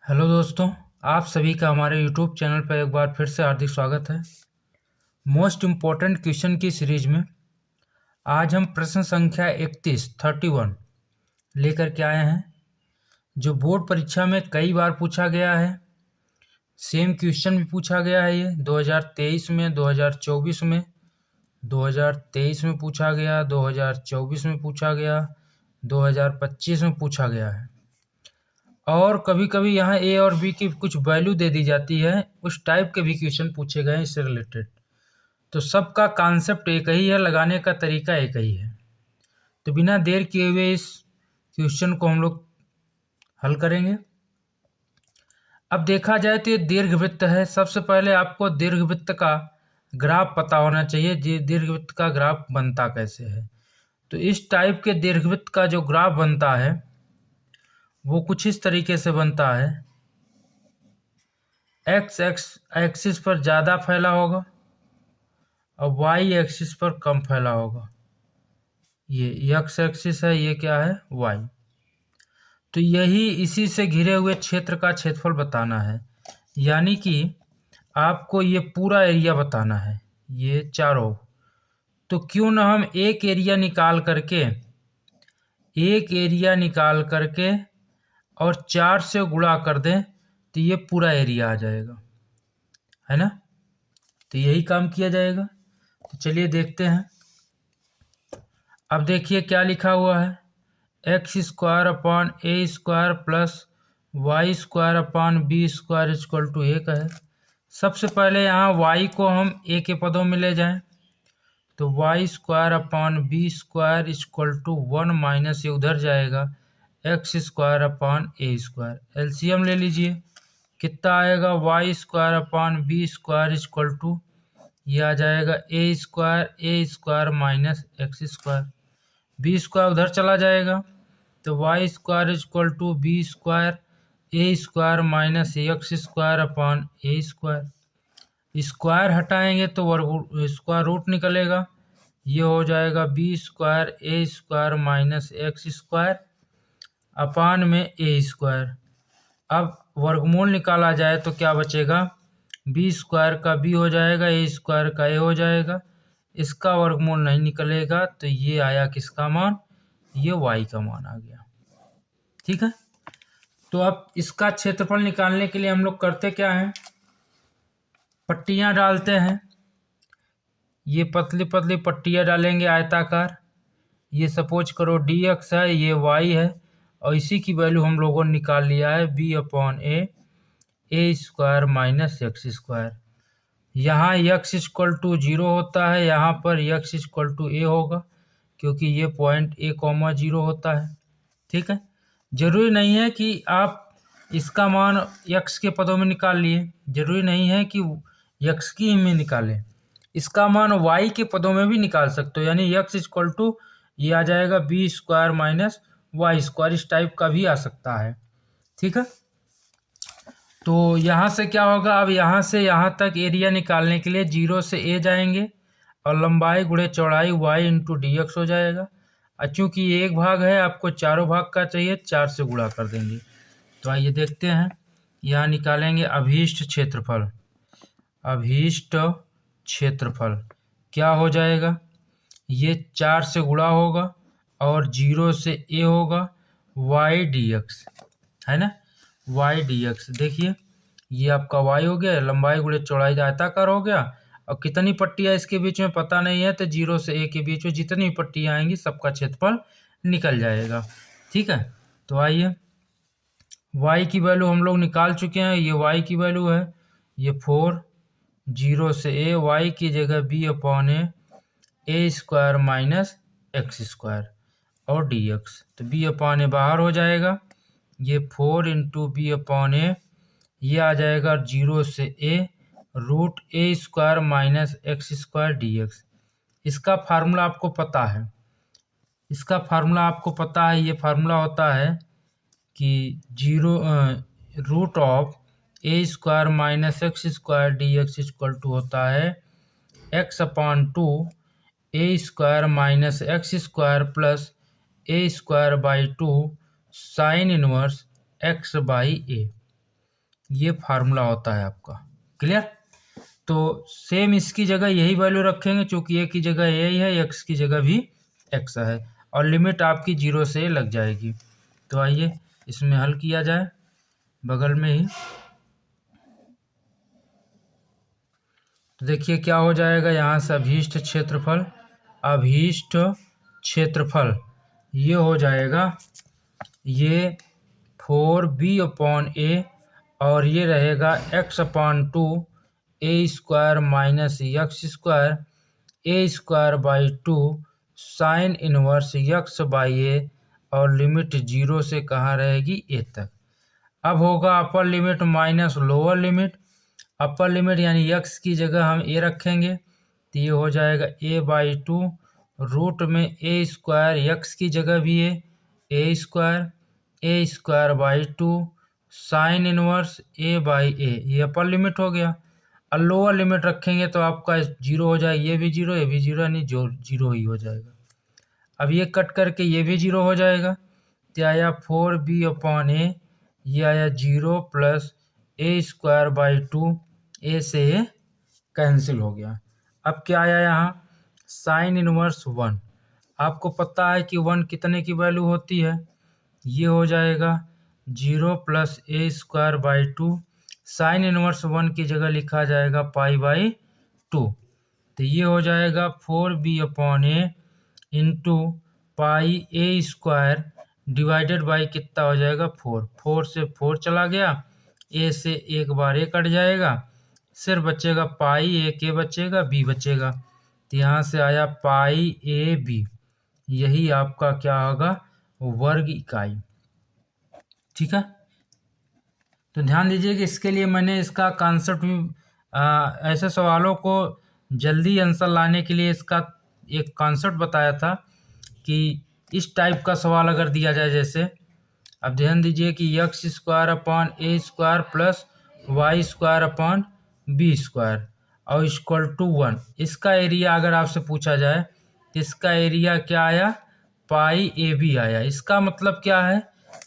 Hello दोस्तों, आप सभी का हमारे यूट्यूब चैनल पर एक बार फिर से हार्दिक स्वागत है। मोस्ट इम्पोर्टेंट क्वेश्चन की सीरीज में आज हम प्रश्न संख्या 31 लेकर के आए हैं, जो बोर्ड परीक्षा में कई बार पूछा गया है। सेम क्वेश्चन भी पूछा गया है। ये 2023 में, 2024 में, 2023 में पूछा गया, 2024 में पूछा गया, 2025 में पूछा गया है। और कभी कभी यहाँ ए और बी की कुछ वैल्यू दे दी जाती है, उस टाइप के भी क्वेश्चन पूछे गए हैं इससे रिलेटेड। तो सबका कॉन्सेप्ट एक ही है, लगाने का तरीका एक ही है। तो बिना देर किए हुए इस क्वेश्चन को हम लोग हल करेंगे। अब देखा जाए तो ये दीर्घवृत्त है। सबसे पहले आपको दीर्घवृत्त का ग्राफ पता होना चाहिए। दीर्घवृत्त का ग्राफ बनता कैसे है। तो इस टाइप के दीर्घवृत्त का जो ग्राफ बनता है वो कुछ इस तरीके से बनता है। एक्स एक्सिस पर ज़्यादा फैला होगा और वाई एक्सिस पर कम फैला होगा। ये एक्स एक्सिस है, ये क्या है, वाई। तो यही इसी से घिरे हुए क्षेत्र का क्षेत्रफल बताना है। यानी कि आपको ये पूरा एरिया बताना है, ये चारों। तो क्यों ना हम एक एरिया निकाल करके और 4 से गुणा कर दें तो ये पूरा एरिया आ जाएगा, है ना। तो यही काम किया जाएगा। तो चलिए देखते हैं। अब देखिए क्या लिखा हुआ है। X square upon A square plus y square upon B square equal to 1 है। सबसे पहले यहाँ वाई को हम ए के पदों में ले जाएं तो Y square upon B square equal to 1 minus ये उधर जाएगा एक्स स्क्वायर अपॉन ए स्क्वायर। एलसीएम ले लीजिए, कितना आएगा, Y square upon B square equal to ये आ जाएगा A square minus X square. B square उधर चला जाएगा तो Y square equal to B square A square minus X square upon A square. Square हटाएंगे तो स्क्वायर रूट निकलेगा। ये हो जाएगा b square A square minus X square upon में ए स्क्वायर। अब वर्गमूल निकाला जाए तो क्या बचेगा, बी स्क्वायर का बी हो जाएगा, ए स्क्वायर का ए हो जाएगा। इसका वर्गमूल नहीं निकलेगा तो ये आया किसका मान, ये वाई का मान आ गया। ठीक है। तो अब इसका क्षेत्रफल निकालने के लिए हम लोग करते क्या हैं, पट्टियां डालते हैं। ये पतली पतली पट्टियां डालेंगे आयताकार। ये सपोज करो डी एक्स है, ये वाई है, और इसी की वैल्यू हम लोगों ने निकाल लिया है बी अपॉन ए स्क्वायर माइनस एक्स स्क्वायर। यहाँ एक्स इक्वल टू 0 होता है, यहाँ पर एक्स इक्वल टू ए होगा क्योंकि ये पॉइंट ए कॉमा 0 होता है। ठीक है। जरूरी नहीं है कि आप इसका मान x के पदों में निकाल लिए, जरूरी नहीं है कि x की में निकालें, इसका मान y के पदों में भी निकाल सकते हो। यानी x इक्वल टू ये आ जाएगा b square minus y square, इस टाइप का भी आ सकता है। ठीक है। तो यहाँ से क्या होगा, अब यहाँ से यहाँ तक एरिया निकालने के लिए 0 से a जाएंगे और लंबाई गुणे चौड़ाई y इंटू डी एक्स हो जाएगा। और चूँकि ये एक भाग है, आपको चारों भाग का चाहिए, 4 से गुणा कर देंगे। तो आइए देखते हैं। यहाँ निकालेंगे अभीष्ट क्षेत्रफल। अभीष्ट क्षेत्रफल क्या हो जाएगा, ये 4 से गुणा होगा और 0 से a होगा y डी एक्स, है ना, y डी एक्स। देखिए ये आपका y हो गया, लंबाई गुणे चौड़ाई आयताकार हो गया। और कितनी पट्टियाँ इसके बीच में पता नहीं है, तो 0 से a के बीच में जितनी पट्टियाँ आएंगी सबका क्षेत्रफल निकल जाएगा। ठीक है। तो आइए, y की वैल्यू हम लोग निकाल चुके हैं, ये y की वैल्यू है, ये 4, 0 से a, y की जगह b अपॉन ए स्क्वायर माइनस एक्स स्क्वायर और डी एक्स। तो b अपॉन ए बाहर हो जाएगा, ये 4 इंटू बी अपॉन ए, ये आ जाएगा 0 से a root A square minus X square D X. इसका फार्मूला आपको पता है, ये फार्मूला होता है कि 0 root of A square minus X square D X equal to होता है X upon 2 A square minus X square plus A square by 2 sine inverse X by A. ये फार्मूला होता है आपका। क्लियर? तो सेम इसकी जगह यही वैल्यू रखेंगे, क्योंकि ए की जगह यही है, एक्स की जगह भी एक्स है, और लिमिट आपकी 0 से लग जाएगी। तो आइए इसमें हल किया जाए बगल में ही। तो देखिए क्या हो जाएगा, यहाँ से अभीष्ट क्षेत्रफल ये हो जाएगा, ये 4b/a, और ये रहेगा x/2 a² minus x², a² 2 sine inverse x/a, और लिमिट 0 से कहाँ रहेगी, a तक। अब होगा upper limit minus lower limit. Upper limit यानी x की जगह हम a रखेंगे, तो ये हो जाएगा a/2 रूट में a², x की जगह भी a²/2 साइन इनवर्स a/a, ये अपर लिमिट हो गया। और लोअर लिमिट रखेंगे तो आपका 0 हो जाएगा, ये भी 0, ये भी 0, यानी जो 0 ही हो जाएगा। अब ये कट करके ये भी 0 हो जाएगा, तो आया 4b/a, ये आया 0 प्लस a²/2, a से ये कैंसिल हो गया। अब क्या आया यहाँ, साइन इनवर्स 1। आपको पता है कि 1 कितने की वैल्यू होती है, ये हो जाएगा 0 प्लस a²/2, साइन इनवर्स 1 की जगह लिखा जाएगा π/2, तो ये हो जाएगा 4b/a into πa² divided by कितना हो जाएगा, 4 से 4 चला गया, a से एक बार a कट जाएगा, सिर्फ बचेगा पाई, एक a बचेगा, b बचेगा, तो यहाँ से आया π/a/b, यही आपका क्या होगा, वर्ग इकाई। ठीक है, तो ध्यान दीजिए कि इसके लिए मैंने इसका कॉन्सेप्ट भी ऐसे सवालों को जल्दी आंसर लाने के लिए इसका एक कॉन्सेप्ट बताया था कि इस टाइप का सवाल अगर दिया जाए, जैसे अब ध्यान दीजिए कि x² प्लस y² और इक्वल टू 1, इसका एरिया अगर आपसे पूछा जाए तो इसका एरिया क्या आया, π/a/b आया। इसका मतलब क्या है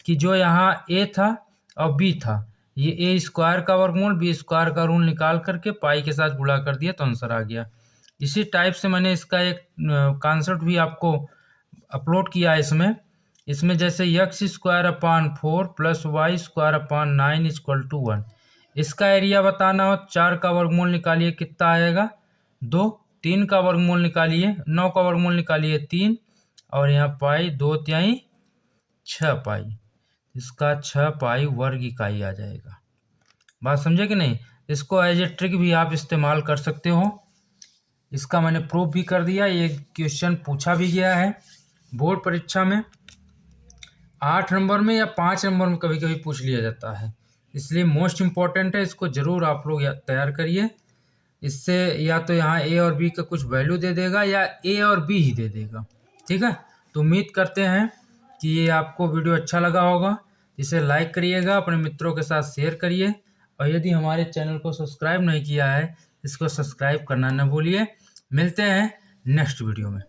कि जो यहाँ a था और b था, ये a² का वर्गमूल b² का रूल निकाल करके पाई के साथ गुणा कर दिया तो आंसर आ गया। इसी टाइप से मैंने इसका एक कॉन्सेप्ट भी आपको अपलोड किया है इसमें जैसे x² plus y² equal to 1, इसका एरिया बताना हो, 4 का वर्गमूल निकालिए कितना आएगा, 2, 3 का वर्गमूल निकालिए, 9 का वर्गमूल निकालिए 3, और यहाँ पाई 2/3 6 पाई, इसका 6 पाई वर्ग इकाई आ जाएगा। बात समझे कि नहीं? इसको एज ए ट्रिक भी आप इस्तेमाल कर सकते हो। इसका मैंने प्रूफ भी कर दिया, ये क्वेश्चन पूछा भी गया है बोर्ड परीक्षा में, 8 नंबर में या 5 नंबर में कभी कभी पूछ लिया जाता है, इसलिए मोस्ट इम्पॉर्टेंट है, इसको ज़रूर आप लोग तैयार करिए। इससे या तो यहाँ a और b का कुछ वैल्यू दे देगा या a और b ही दे देगा। ठीक है, तो उम्मीद करते हैं कि ये आपको वीडियो अच्छा लगा होगा। इसे लाइक करिएगा, अपने मित्रों के साथ शेयर करिए, और यदि हमारे चैनल को सब्सक्राइब नहीं किया है, इसको सब्सक्राइब करना न भूलिए। मिलते हैं नेक्स्ट वीडियो में।